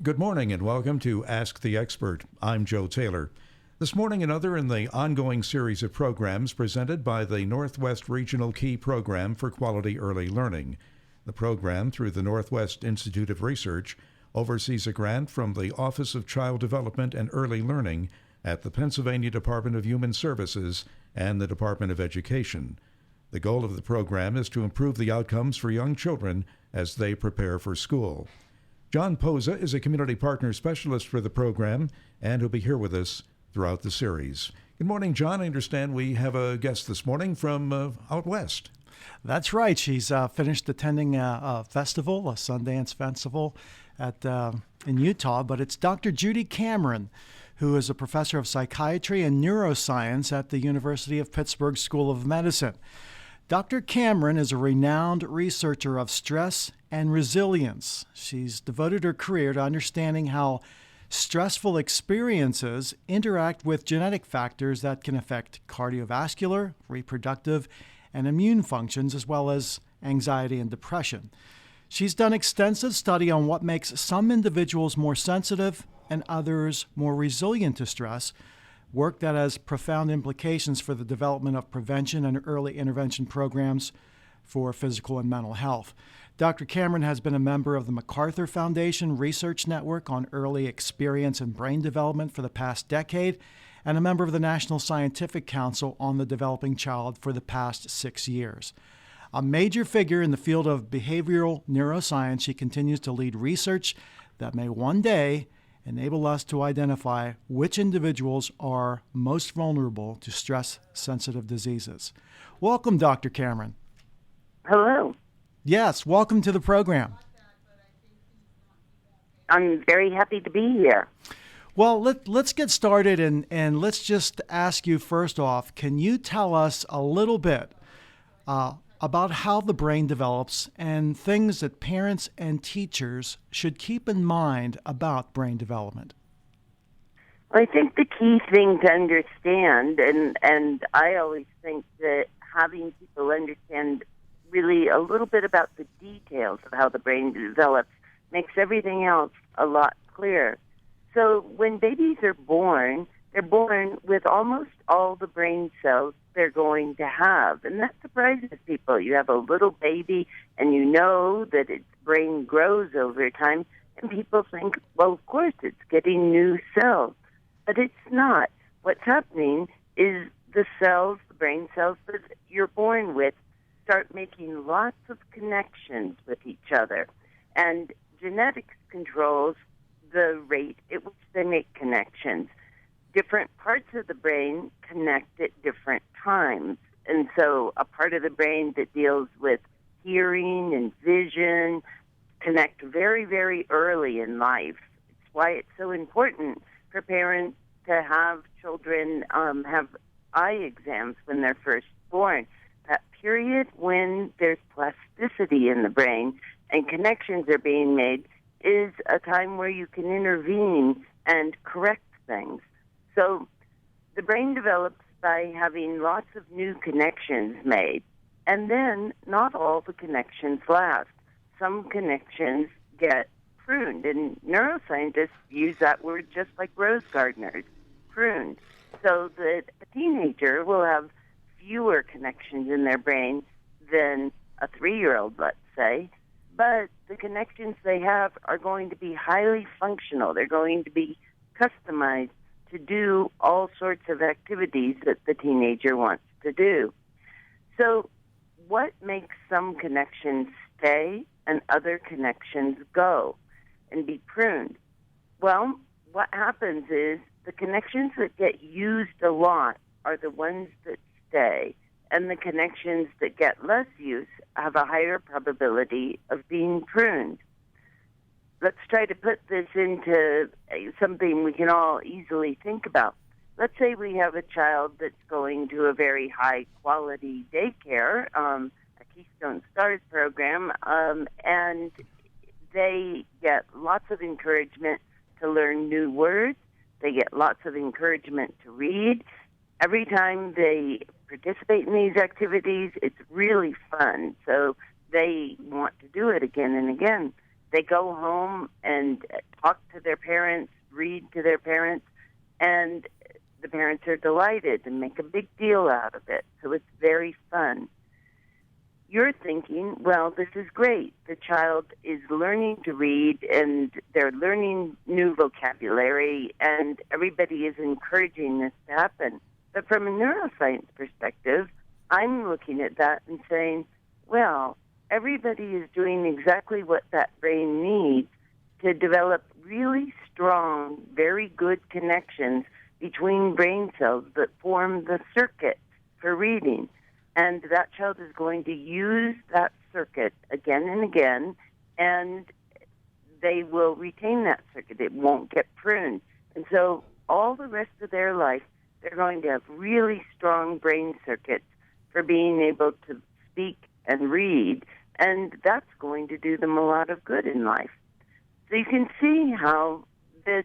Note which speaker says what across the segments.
Speaker 1: Good morning and welcome to Ask the Expert. I'm Joe Taylor. This morning, another in the ongoing series of programs presented by the Northwest Regional Key Program for Quality Early Learning. The program, through the Northwest Institute of Research, oversees a grant from the Office of Child Development and Early Learning at the Pennsylvania Department of Human Services and the Department of Education. The goal of the program is to improve the outcomes for young children as they prepare for school. John Posa is a community partner specialist for the program and he'll be here with us throughout the series. Good morning, John. I understand we have a guest this morning from out west.
Speaker 2: That's right. She's finished attending a festival, a Sundance festival in Utah, but it's Dr. Judy Cameron, who is a professor of psychiatry and neuroscience at the University of Pittsburgh School of Medicine. Dr. Cameron is a renowned researcher of stress and resilience. She's devoted her career to understanding how stressful experiences interact with genetic factors that can affect cardiovascular, reproductive, and immune functions, as well as anxiety and depression. She's done extensive study on what makes some individuals more sensitive and others more resilient to stress, work that has profound implications for the development of prevention and early intervention programs for physical and mental health. Dr. Cameron has been a member of the MacArthur Foundation Research Network on Early Experience and Brain Development for the past decade, and a member of the National Scientific Council on the Developing Child for the past 6 years. A major figure in the field of behavioral neuroscience, she continues to lead research that may one day enable us to identify which individuals are most vulnerable to stress-sensitive diseases. Welcome, Dr. Cameron.
Speaker 3: Hello.
Speaker 2: Yes, welcome to the program.
Speaker 3: I'm very happy to be here.
Speaker 2: Well, let's get started and let's just ask you first off, can you tell us a little bit about how the brain develops and things that parents and teachers should keep in mind about brain development?
Speaker 3: I think the key thing to understand, and I always think that having people understand really a little bit about the details of how the brain develops makes everything else a lot clearer. So when babies are born, they're born with almost all the brain cells they're going to have. And that surprises people. You have a little baby and you know that its brain grows over time, and people think, well, of course, it's getting new cells. But it's not. What's happening is the cells, the brain cells that you're born with, start making lots of connections with each other. And genetics controls the rate at which they make connections. Different parts of the brain connect at different times. And so a part of the brain that deals with hearing and vision connect very, very early in life. It's why it's so important for parents to have children have eye exams when they're first born. That period when there's plasticity in the brain and connections are being made is a time where you can intervene and correct things. So the brain develops by having lots of new connections made. And then not all the connections last. Some connections get pruned. And neuroscientists use that word just like rose gardeners, pruned. So that a teenager will have fewer connections in their brain than a 3-year-old, let's say. But the connections they have are going to be highly functional. They're going to be customized to do all sorts of activities that the teenager wants to do. So what makes some connections stay and other connections go and be pruned? Well, what happens is the connections that get used a lot are the ones that stay, and the connections that get less use have a higher probability of being pruned. Let's try to put this into something we can all easily think about. Let's say we have a child that's going to a very high-quality daycare, a Keystone Stars program, and they get lots of encouragement to learn new words. They get lots of encouragement to read. Every time they participate in these activities, it's really fun, so they want to do it again and again. They go home and talk to their parents, read to their parents, and the parents are delighted and make a big deal out of it. So it's very fun. You're thinking, well, this is great. The child is learning to read and they're learning new vocabulary and everybody is encouraging this to happen. But from a neuroscience perspective, I'm looking at that and saying, well, everybody is doing exactly what that brain needs to develop really strong, very good connections between brain cells that form the circuit for reading. And that child is going to use that circuit again and again, and they will retain that circuit. It won't get pruned. And so all the rest of their life, they're going to have really strong brain circuits for being able to speak and read, and that's going to do them a lot of good in life. So you can see how this,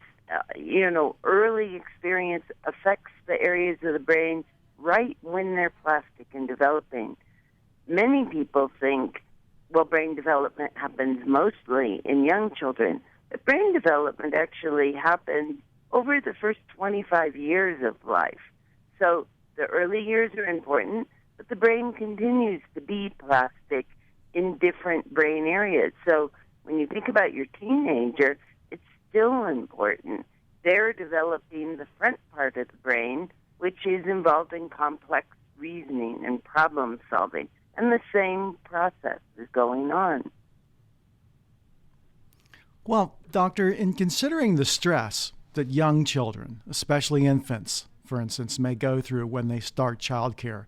Speaker 3: early experience affects the areas of the brain right when they're plastic and developing. Many people think, well, brain development happens mostly in young children. But brain development actually happens over the first 25 years of life. So the early years are important, but the brain continues to be plastic in different brain areas. So when you think about your teenager, it's still important. They're developing the front part of the brain, which is involved in complex reasoning and problem solving. And the same process is going on.
Speaker 2: Well, doctor, in considering the stress that young children, especially infants, for instance, may go through when they start childcare,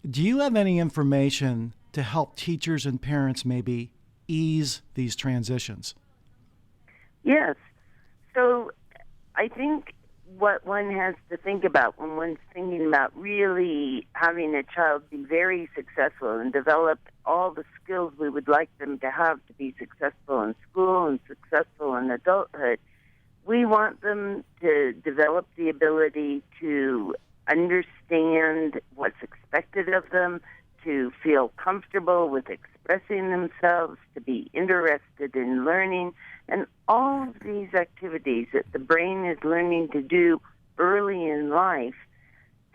Speaker 2: do you have any information to help teachers and parents maybe ease these transitions?
Speaker 3: Yes. So I think what one has to think about when one's thinking about really having a child be very successful and develop all the skills we would like them to have to be successful in school and successful in adulthood, we want them to develop the ability to understand what's expected of them, to feel comfortable with expressing themselves, to be interested in learning, and all of these activities that the brain is learning to do early in life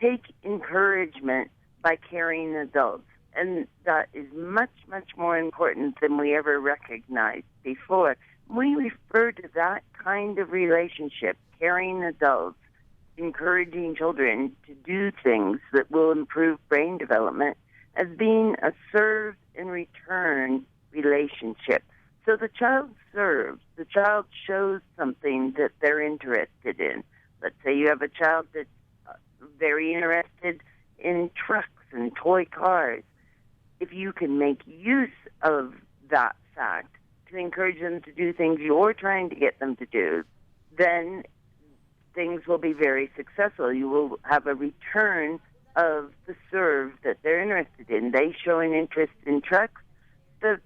Speaker 3: take encouragement by caring adults. And that is much, much more important than we ever recognized before. We refer to that kind of relationship, caring adults, encouraging children to do things that will improve brain development, as being a serve and return relationship. So the child serves, the child shows something that they're interested in. Let's say you have a child that's very interested in trucks and toy cars. If you can make use of that fact to encourage them to do things you're trying to get them to do, then things will be very successful. You will have a return of the serve that they're interested in. They show an interest in trucks. The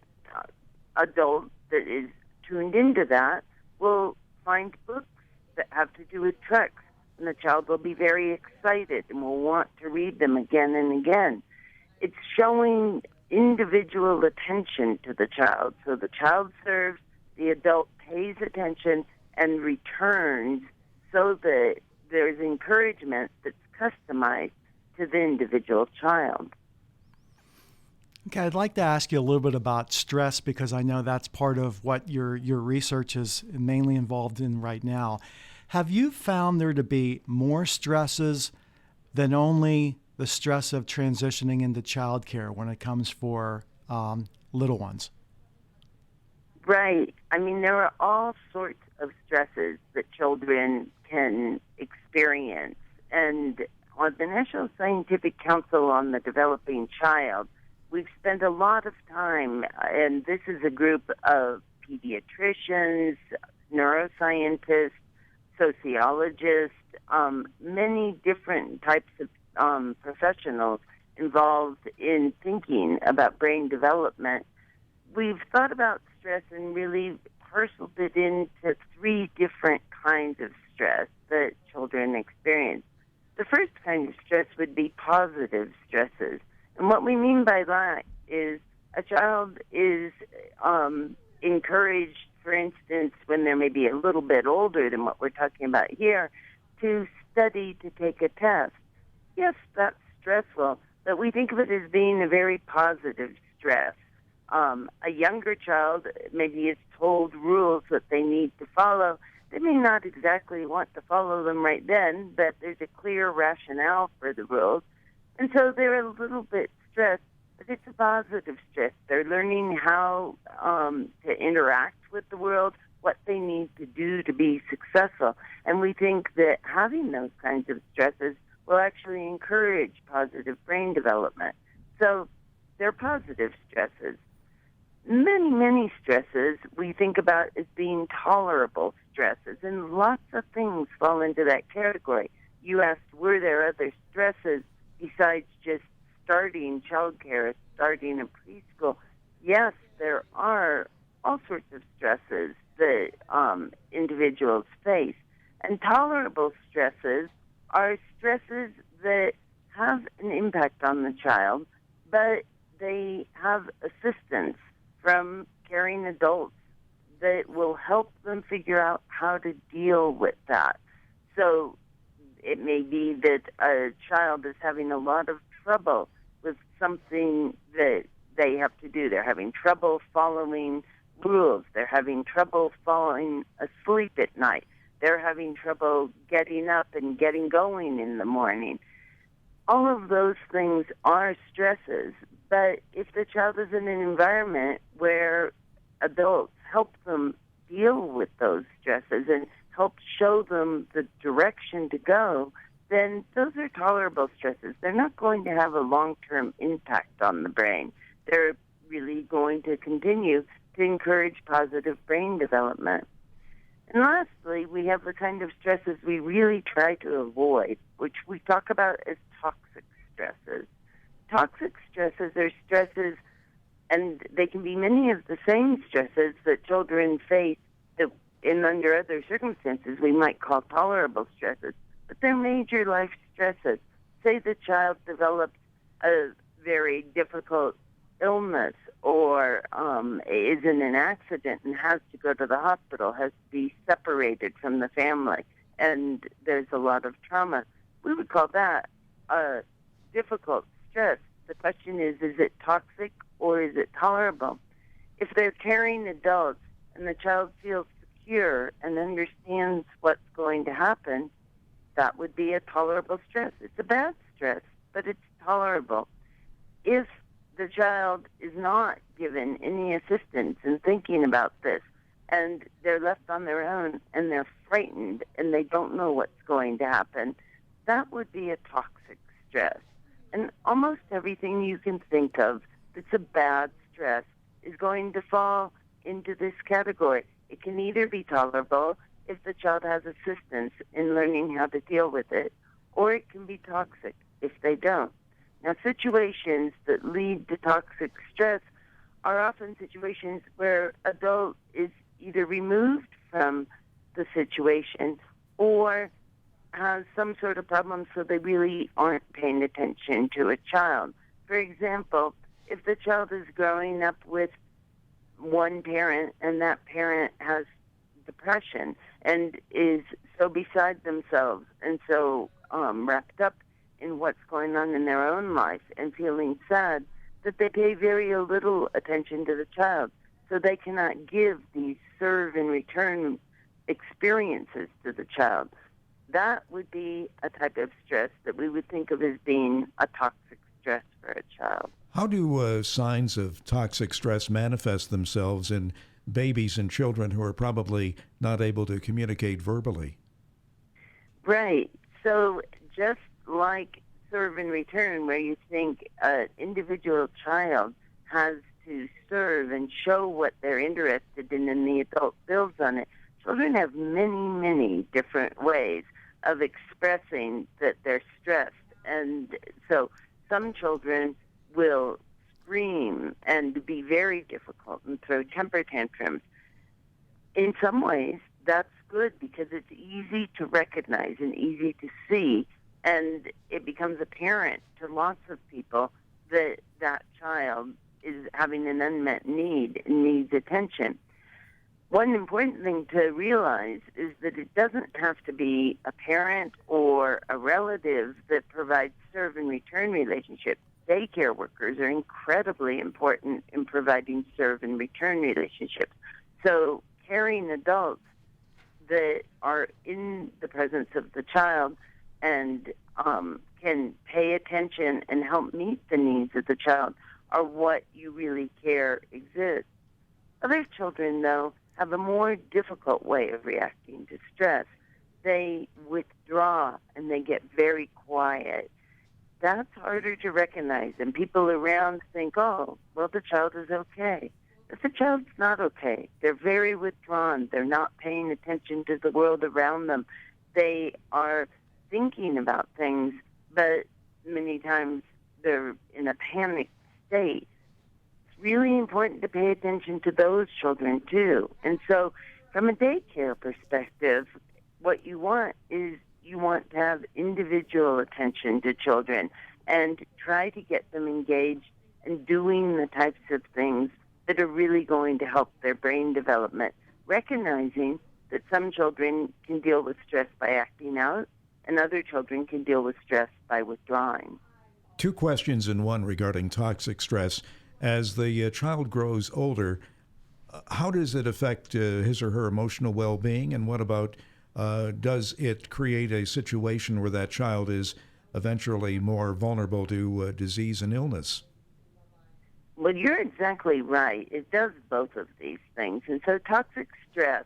Speaker 3: adult that is tuned into that will find books that have to do with trucks, and the child will be very excited and will want to read them again and again. It's showing individual attention to the child. So the child serves, the adult pays attention and returns so that there's encouragement that's customized to the individual child.
Speaker 2: Okay, I'd like to ask you a little bit about stress because I know that's part of what your research is mainly involved in right now. Have you found there to be more stresses than only the stress of transitioning into childcare when it comes for little ones?
Speaker 3: Right. I mean, there are all sorts of stresses that children can experience. And on the National Scientific Council on the Developing Child, we've spent a lot of time, and this is a group of pediatricians, neuroscientists, sociologists, many different types of professionals involved in thinking about brain development. We've thought about stress and really parceled it into three different kinds of stress that children experience. The first kind of stress would be positive stresses. And what we mean by that is a child is encouraged, for instance, when they're maybe a little bit older than what we're talking about here, to study to take a test. Yes, that's stressful, but we think of it as being a very positive stress. A younger child maybe is told rules that they need to follow. They may not exactly want to follow them right then, but there's a clear rationale for the rules. And so they're a little bit stressed, but it's a positive stress. They're learning how to interact with the world, what they need to do to be successful. And we think that having those kinds of stresses will actually encourage positive brain development. So they're positive stresses. Many, many stresses we think about as being tolerable stresses, and lots of things fall into that category. You asked, were there other stresses besides just starting childcare, starting a preschool? Yes, there are all sorts of stresses that individuals face. And tolerable stresses are stresses that have an impact on the child, but they have assistance from caring adults that will help them figure out how to deal with that. So it may be that a child is having a lot of trouble with something that they have to do. They're having trouble following rules. They're having trouble falling asleep at night. They're having trouble getting up and getting going in the morning. All of those things are stresses, but if the child is in an environment where adults help them deal with those stresses and help show them the direction to go, then those are tolerable stresses. They're not going to have a long-term impact on the brain. They're really going to continue to encourage positive brain development. And lastly, we have the kind of stresses we really try to avoid, which we talk about as toxic stresses. Toxic stresses are stresses, and they can be many of the same stresses that children face that under other circumstances we might call tolerable stresses, but they're major life stresses. Say the child develops a very difficult illness or is in an accident and has to go to the hospital, has to be separated from the family, and there's a lot of trauma. We would call that a difficult stress. The question is it toxic or is it tolerable? If they're caring adults and the child feels secure and understands what's going to happen, that would be a tolerable stress. It's a bad stress, but it's tolerable. If the child is not given any assistance in thinking about this and they're left on their own and they're frightened and they don't know what's going to happen, that would be a toxic stress. And almost everything you can think of that's a bad stress is going to fall into this category. It can either be tolerable if the child has assistance in learning how to deal with it, or it can be toxic if they don't. Now, situations that lead to toxic stress are often situations where adult is either removed from the situation or has some sort of problem, so they really aren't paying attention to a child. For example, if the child is growing up with one parent and that parent has depression and is so beside themselves and so wrapped up in what's going on in their own life and feeling sad that they pay very little attention to the child, so they cannot give these serve and return experiences to the child. That would be a type of stress that we would think of as being a toxic stress for a child.
Speaker 1: How do signs of toxic stress manifest themselves in babies and children who are probably not able to communicate verbally?
Speaker 3: Right. So just like serve and return, where you think an individual child has to serve and show what they're interested in and the adult builds on it, children have many, many different ways of expressing that they're stressed. And so some children will scream and be very difficult and throw temper tantrums. In some ways, that's good because it's easy to recognize and easy to see, and it becomes apparent to lots of people that that child is having an unmet need and needs attention. One important thing to realize is that it doesn't have to be a parent or a relative that provides serve and return relationships. Daycare workers are incredibly important in providing serve and return relationships. So caring adults that are in the presence of the child and can pay attention and help meet the needs of the child are what you really care exists. Other children, though, have a more difficult way of reacting to stress. They withdraw and they get very quiet. That's harder to recognize, and people around think, oh, well, the child is okay. But the child's not okay. They're very withdrawn. They're not paying attention to the world around them. They are thinking about things, but many times they're in a panicked state. Really important to pay attention to those children too. And so from a daycare perspective, what you want is you want to have individual attention to children and try to get them engaged and doing the types of things that are really going to help their brain development, recognizing that some children can deal with stress by acting out and other children can deal with stress by withdrawing.
Speaker 1: Two questions in one regarding toxic stress. As the child grows older, how does it affect his or her emotional well-being? And what about, does it create a situation where that child is eventually more vulnerable to disease and illness?
Speaker 3: Well, you're exactly right. It does both of these things. And so toxic stress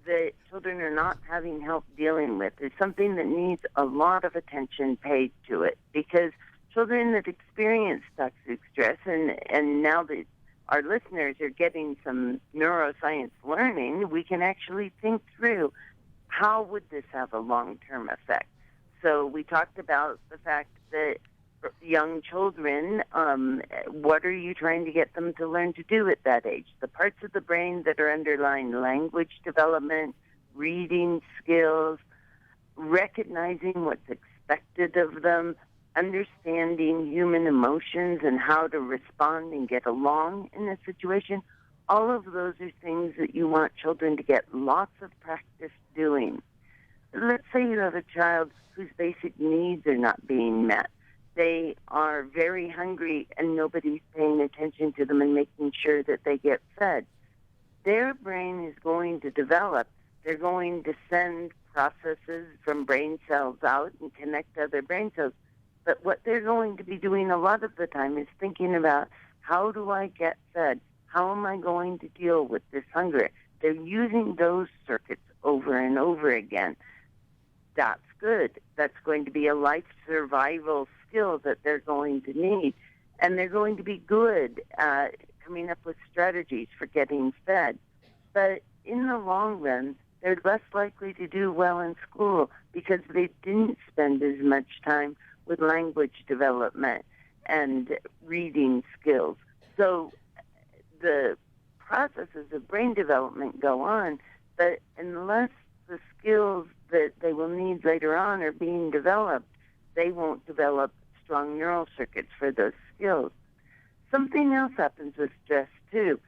Speaker 3: that children are not having help dealing with is something that needs a lot of attention paid to it, because children that experience toxic stress, and now that our listeners are getting some neuroscience learning, we can actually think through how would this have a long-term effect. So we talked about the fact that young children, what are you trying to get them to learn to do at that age? The parts of the brain that are underlying language development, reading skills, recognizing what's expected of them, understanding human emotions and how to respond and get along in a situation, all of those are things that you want children to get lots of practice doing. Let's say you have a child whose basic needs are not being met. They are very hungry and nobody's paying attention to them and making sure that they get fed. Their brain is going to develop. They're going to send processes from brain cells out and connect to other brain cells. But what they're going to be doing a lot of the time is thinking about, how do I get fed? How am I going to deal with this hunger? They're using those circuits over and over again. That's good. That's going to be a life survival skill that they're going to need. And they're going to be good at coming up with strategies for getting fed. But in the long run, they're less likely to do well in school because they didn't spend as much time with language development and reading skills. So the processes of brain development go on, but unless the skills that they will need later on are being developed, they won't develop strong neural circuits for those skills. Something else happens with stress, too.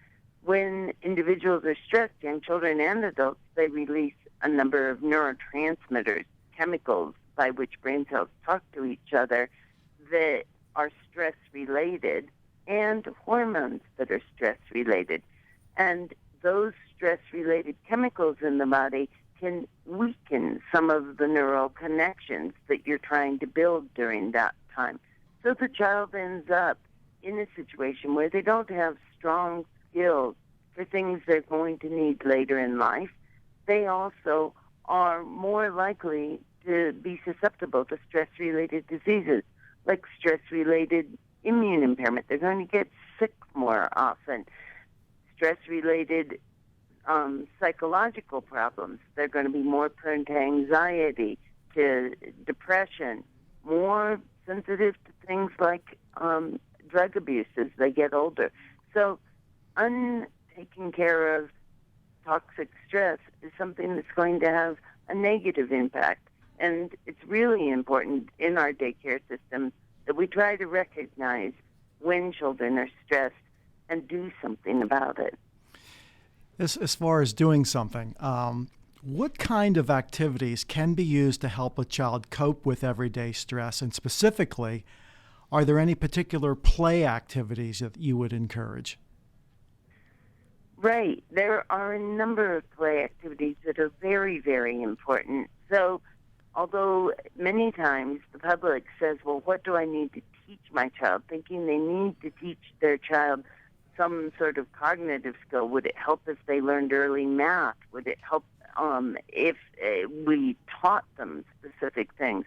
Speaker 3: When individuals are stressed, young children and adults, they release a number of neurotransmitters, chemicals, by which brain cells talk to each other that are stress-related, and hormones that are stress-related. And those stress-related chemicals in the body can weaken some of the neural connections that you're trying to build during that time. So the child ends up in a situation where they don't have strong skills for things they're going to need later in life. They also are more likely to be susceptible to stress-related diseases, like stress-related immune impairment. They're going to get sick more often. Stress-related psychological problems. They're going to be more prone to anxiety, to depression, more sensitive to things like drug abuse as they get older. So untaken care of toxic stress is something that's going to have a negative impact. And it's really important in our daycare system that we try to recognize when children are stressed and do something about it.
Speaker 2: As far as doing something, what kind of activities can be used to help a child cope with everyday stress? And specifically, are there any particular play activities that you would encourage?
Speaker 3: Right. There are a number of play activities that are very, very important. So, although many times the public says, well, what do I need to teach my child? Thinking they need to teach their child some sort of cognitive skill. Would it help if they learned early math? Would it help if we taught them specific things?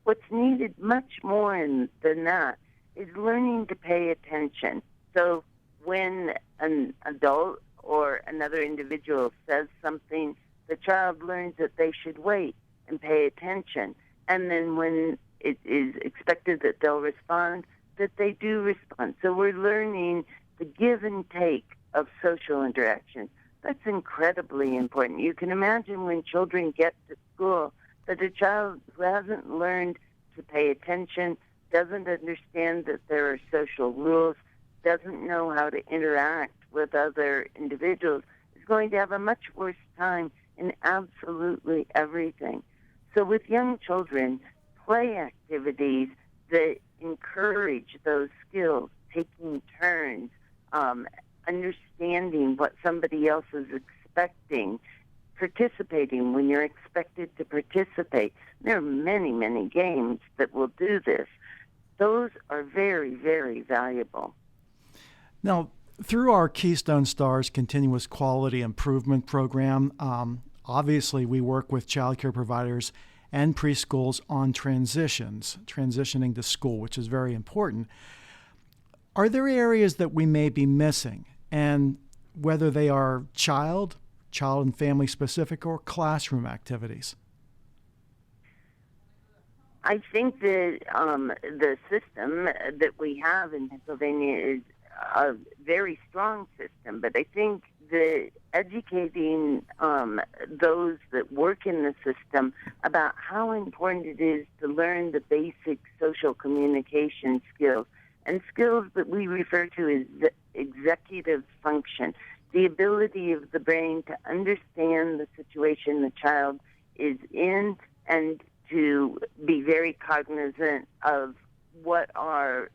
Speaker 3: What's needed much more than that is learning to pay attention. So when an adult or another individual says something, the child learns that they should wait and pay attention. And then when it is expected that they'll respond, that they do respond. So we're learning the give and take of social interaction. That's incredibly important. You can imagine when children get to school that a child who hasn't learned to pay attention, doesn't understand that there are social rules, doesn't know how to interact with other individuals, is going to have a much worse time in absolutely everything. So with young children, play activities that encourage those skills, taking turns, understanding what somebody else is expecting, participating when you're expected to participate. There are many, many games that will do this. Those are very, very valuable.
Speaker 2: Now, through our Keystone Stars Continuous Quality Improvement Program, obviously we work with child care providers and preschools on transitioning to school, which is very important. Are there areas that we may be missing, and whether they are child and family specific, or classroom activities?
Speaker 3: I think that the system that we have in Pennsylvania is a very strong system, but I think that educating those that work in the system about how important it is to learn the basic social communication skills and skills that we refer to as executive function, the ability of the brain to understand the situation the child is in and to be very cognizant of what are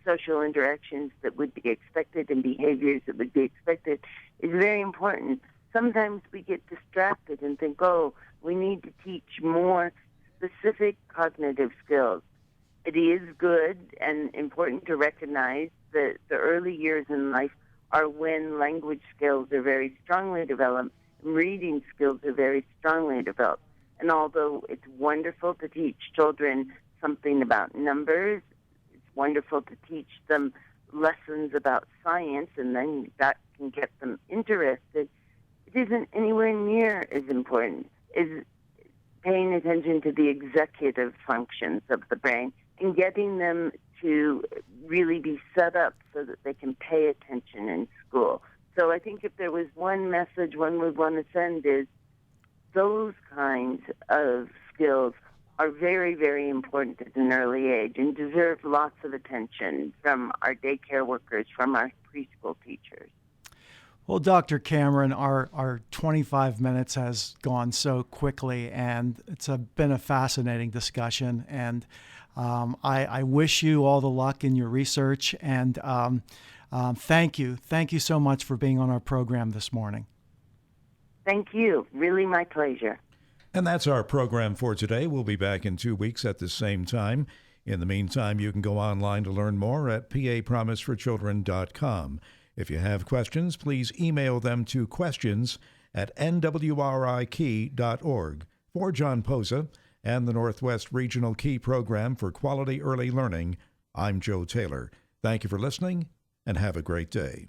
Speaker 3: social interactions that would be expected and behaviors that would be expected is very important. Sometimes we get distracted and think, oh, we need to teach more specific cognitive skills. It is good and important to recognize that the early years in life are when language skills are very strongly developed and reading skills are very strongly developed. And although it's wonderful to teach children something about numbers, it's wonderful to teach them lessons about science, and then that can get them interested, it isn't anywhere near as important as paying attention to the executive functions of the brain and getting them to really be set up so that they can pay attention in school. So I think if there was one message one would want to send is those kinds of skills are very, very important at an early age and deserve lots of attention from our daycare workers, from our preschool teachers.
Speaker 2: Well, Dr. Cameron, our 25 minutes has gone so quickly, and it's been a fascinating discussion. And I wish you all the luck in your research. And thank you. Thank you so much for being on our program this morning.
Speaker 3: Thank you. Really my pleasure.
Speaker 1: And that's our program for today. We'll be back in 2 weeks at the same time. In the meantime, you can go online to learn more at papromiseforchildren.com. If you have questions, please email them to questions@nwrikey.org. For John Posa and the Northwest Regional Key Program for Quality Early Learning, I'm Joe Taylor. Thank you for listening, and have a great day.